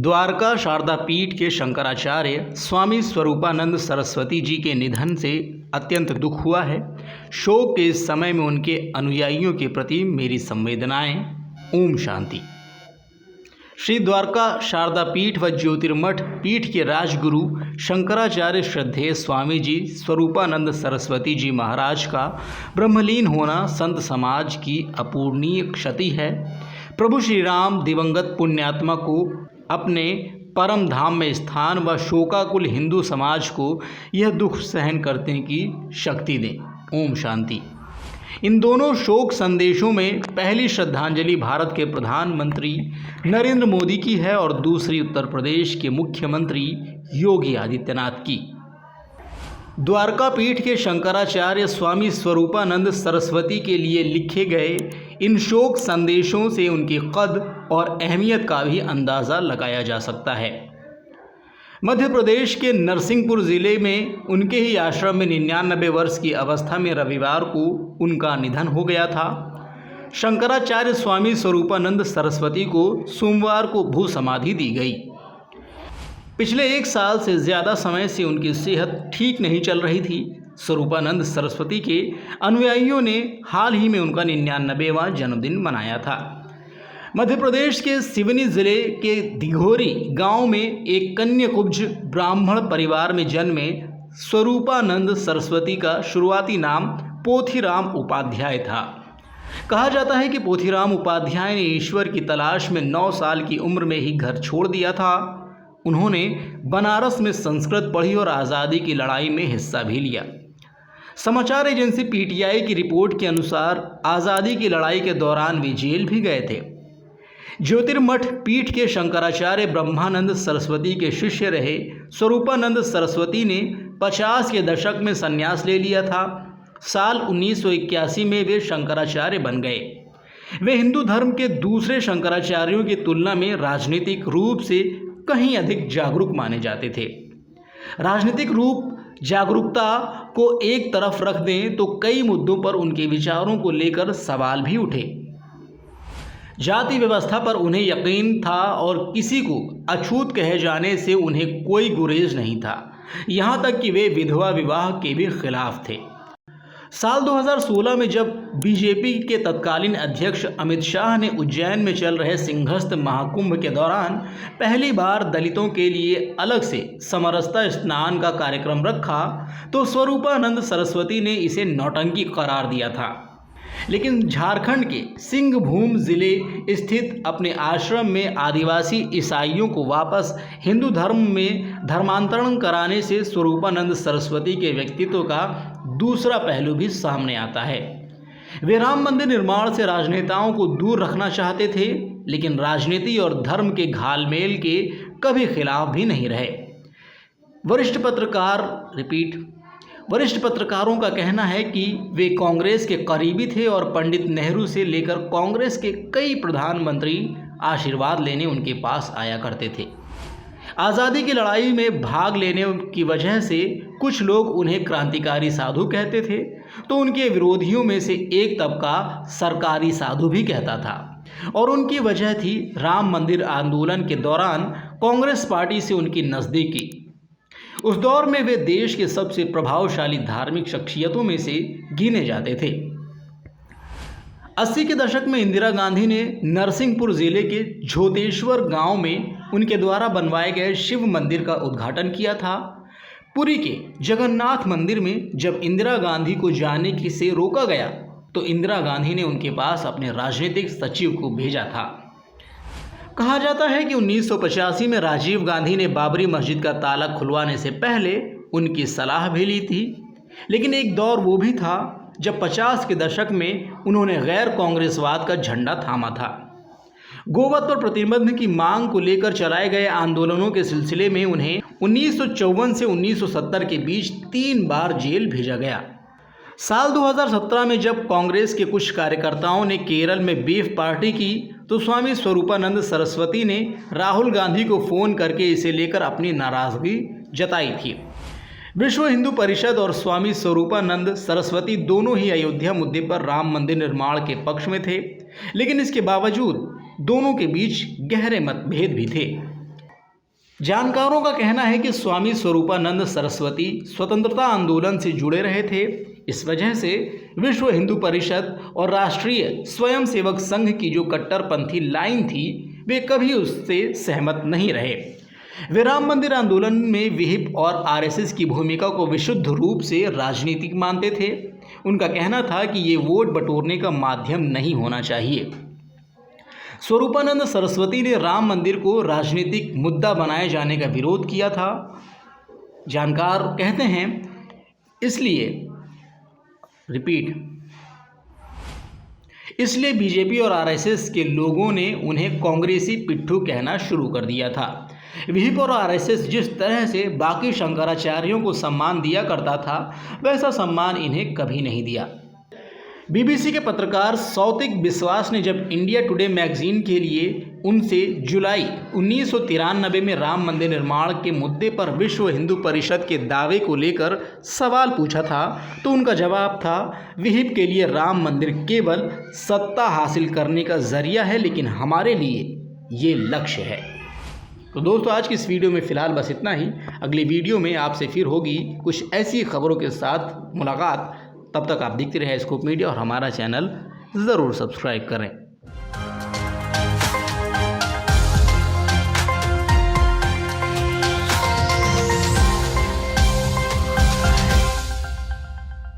द्वारका शारदा पीठ के शंकराचार्य स्वामी स्वरूपानंद सरस्वती जी के निधन से अत्यंत दुख हुआ है। शोक के इस समय में उनके अनुयायियों के प्रति मेरी संवेदनाएं। ओम शांति। श्री द्वारका शारदा पीठ व ज्योतिर्मठ पीठ के राजगुरु शंकराचार्य श्रद्धेय स्वामी जी स्वरूपानंद सरस्वती जी महाराज का ब्रह्मलीन होना संत समाज की अपूर्णीय क्षति है। प्रभु श्री राम दिवंगत पुण्यात्मा को अपने परम धाम में स्थान व शोकाकुल हिंदू समाज को यह दुख सहन करने की शक्ति दें। ओम शांति। इन दोनों शोक संदेशों में पहली श्रद्धांजलि भारत के प्रधानमंत्री नरेंद्र मोदी की है और दूसरी उत्तर प्रदेश के मुख्यमंत्री योगी आदित्यनाथ की। द्वारका पीठ के शंकराचार्य स्वामी स्वरूपानंद सरस्वती के लिए लिखे गए इन शोक संदेशों से उनकी कद और अहमियत का भी अंदाज़ा लगाया जा सकता है। मध्य प्रदेश के नरसिंहपुर ज़िले में उनके ही आश्रम में 99 वर्ष की अवस्था में रविवार को उनका निधन हो गया था। शंकराचार्य स्वामी स्वरूपानंद सरस्वती को सोमवार को भू समाधि दी गई। पिछले 1 साल से ज़्यादा समय से उनकी सेहत ठीक नहीं चल रही थी। स्वरूपानंद सरस्वती के अनुयायियों ने हाल ही में उनका 99वां जन्मदिन मनाया था। मध्य प्रदेश के सिवनी जिले के दिघोरी गांव में एक कन्याकुब्ज ब्राह्मण परिवार में जन्मे स्वरूपानंद सरस्वती का शुरुआती नाम पोथीराम उपाध्याय था। कहा जाता है कि पोथीराम उपाध्याय ने ईश्वर की तलाश में 9 साल की उम्र में ही घर छोड़ दिया था। उन्होंने बनारस में संस्कृत पढ़ी और आज़ादी की लड़ाई में हिस्सा भी लिया। समाचार एजेंसी पीटीआई की रिपोर्ट के अनुसार आज़ादी की लड़ाई के दौरान वे जेल भी गए थे। ज्योतिर्मठ पीठ के शंकराचार्य ब्रह्मानंद सरस्वती के शिष्य रहे स्वरूपानंद सरस्वती ने 50 के दशक में संन्यास ले लिया था। साल 1981 में वे शंकराचार्य बन गए। वे हिंदू धर्म के दूसरे शंकराचार्यों की तुलना में राजनीतिक रूप से कहीं अधिक जागरूक माने जाते थे। राजनीतिक रूप जागरूकता को एक तरफ रख दें तो कई मुद्दों पर उनके विचारों को लेकर सवाल भी उठे। जाति व्यवस्था पर उन्हें यकीन था और किसी को अछूत कहे जाने से उन्हें कोई गुरेज नहीं था। यहाँ तक कि वे विधवा विवाह के भी खिलाफ थे। साल 2016 में जब बीजेपी के तत्कालीन अध्यक्ष अमित शाह ने उज्जैन में चल रहे सिंहस्थ महाकुंभ के दौरान पहली बार दलितों के लिए अलग से समरसता स्नान का कार्यक्रम रखा तो स्वरूपानंद सरस्वती ने इसे नौटंकी करार दिया था। लेकिन झारखंड के सिंहभूम जिले स्थित अपने आश्रम में आदिवासी ईसाइयों को वापस हिंदू धर्म में धर्मांतरण कराने से स्वरूपानंद सरस्वती के व्यक्तित्व का दूसरा पहलू भी सामने आता है। वे राम मंदिर निर्माण से राजनेताओं को दूर रखना चाहते थे, लेकिन राजनीति और धर्म के घालमेल के कभी खिलाफ भी नहीं रहे। वरिष्ठ पत्रकारों का कहना है कि वे कांग्रेस के करीबी थे और पंडित नेहरू से लेकर कांग्रेस के कई प्रधानमंत्री आशीर्वाद लेने उनके पास आया करते थे। आज़ादी की लड़ाई में भाग लेने की वजह से कुछ लोग उन्हें क्रांतिकारी साधु कहते थे तो उनके विरोधियों में से एक तबका सरकारी साधु भी कहता था और उनकी वजह थी राम मंदिर आंदोलन के दौरान कांग्रेस पार्टी से उनकी नज़दीकी। उस दौर में वे देश के सबसे प्रभावशाली धार्मिक शख्सियतों में से गिने जाते थे। 80 के दशक में इंदिरा गांधी ने नरसिंहपुर जिले के झोतेश्वर गांव में उनके द्वारा बनवाए गए शिव मंदिर का उद्घाटन किया था। पुरी के जगन्नाथ मंदिर में जब इंदिरा गांधी को जाने की से रोका गया तो इंदिरा गांधी ने उनके पास अपने राजनीतिक सचिव को भेजा था। कहा जाता है कि 1985 में राजीव गांधी ने बाबरी मस्जिद का ताला खुलवाने से पहले उनकी सलाह भी ली थी, लेकिन एक दौर वो भी था जब 50 के दशक में उन्होंने गैर कांग्रेसवाद का झंडा थामा था। गोवध पर प्रतिबंध की मांग को लेकर चलाए गए आंदोलनों के सिलसिले में उन्हें 1954 से 1970 के बीच 3 बार जेल भेजा गया। साल 2017 में जब कांग्रेस के कुछ कार्यकर्ताओं ने केरल में बीफ पार्टी की तो स्वामी स्वरूपानंद सरस्वती ने राहुल गांधी को फ़ोन करके इसे लेकर अपनी नाराज़गी जताई थी। विश्व हिंदू परिषद और स्वामी स्वरूपानंद सरस्वती दोनों ही अयोध्या मुद्दे पर राम मंदिर निर्माण के पक्ष में थे, लेकिन इसके बावजूद दोनों के बीच गहरे मतभेद भी थे। जानकारों का कहना है कि स्वामी स्वरूपानंद सरस्वती स्वतंत्रता आंदोलन से जुड़े रहे थे। इस वजह से विश्व हिंदू परिषद और राष्ट्रीय स्वयंसेवक संघ की जो कट्टरपंथी लाइन थी वे कभी उससे सहमत नहीं रहे। वे राम मंदिर आंदोलन में विहिप और आरएसएस की भूमिका को विशुद्ध रूप से राजनीतिक मानते थे। उनका कहना था कि ये वोट बटोरने का माध्यम नहीं होना चाहिए। स्वरूपानंद सरस्वती ने राम मंदिर को राजनीतिक मुद्दा बनाए जाने का विरोध किया था। जानकार कहते हैं इसलिए बीजेपी और आरएसएस के लोगों ने उन्हें कांग्रेसी पिट्ठू कहना शुरू कर दिया था। विहिप और आरएसएस जिस तरह से बाकी शंकराचार्यों को सम्मान दिया करता था वैसा सम्मान इन्हें कभी नहीं दिया। बीबीसी के पत्रकार सौतिक विश्वास ने जब इंडिया टुडे मैगजीन के लिए उनसे जुलाई 1993 में राम मंदिर निर्माण के मुद्दे पर विश्व हिंदू परिषद के दावे को लेकर सवाल पूछा था तो उनका जवाब था, विहिप के लिए राम मंदिर केवल सत्ता हासिल करने का जरिया है, लेकिन हमारे लिए ये लक्ष्य है। तो दोस्तों आज की इस वीडियो में फ़िलहाल बस इतना ही। अगली वीडियो में आपसे फिर होगी कुछ ऐसी खबरों के साथ मुलाकात। तब तक आप देखते रहे स्कूप मीडिया और हमारा चैनल ज़रूर सब्सक्राइब करें।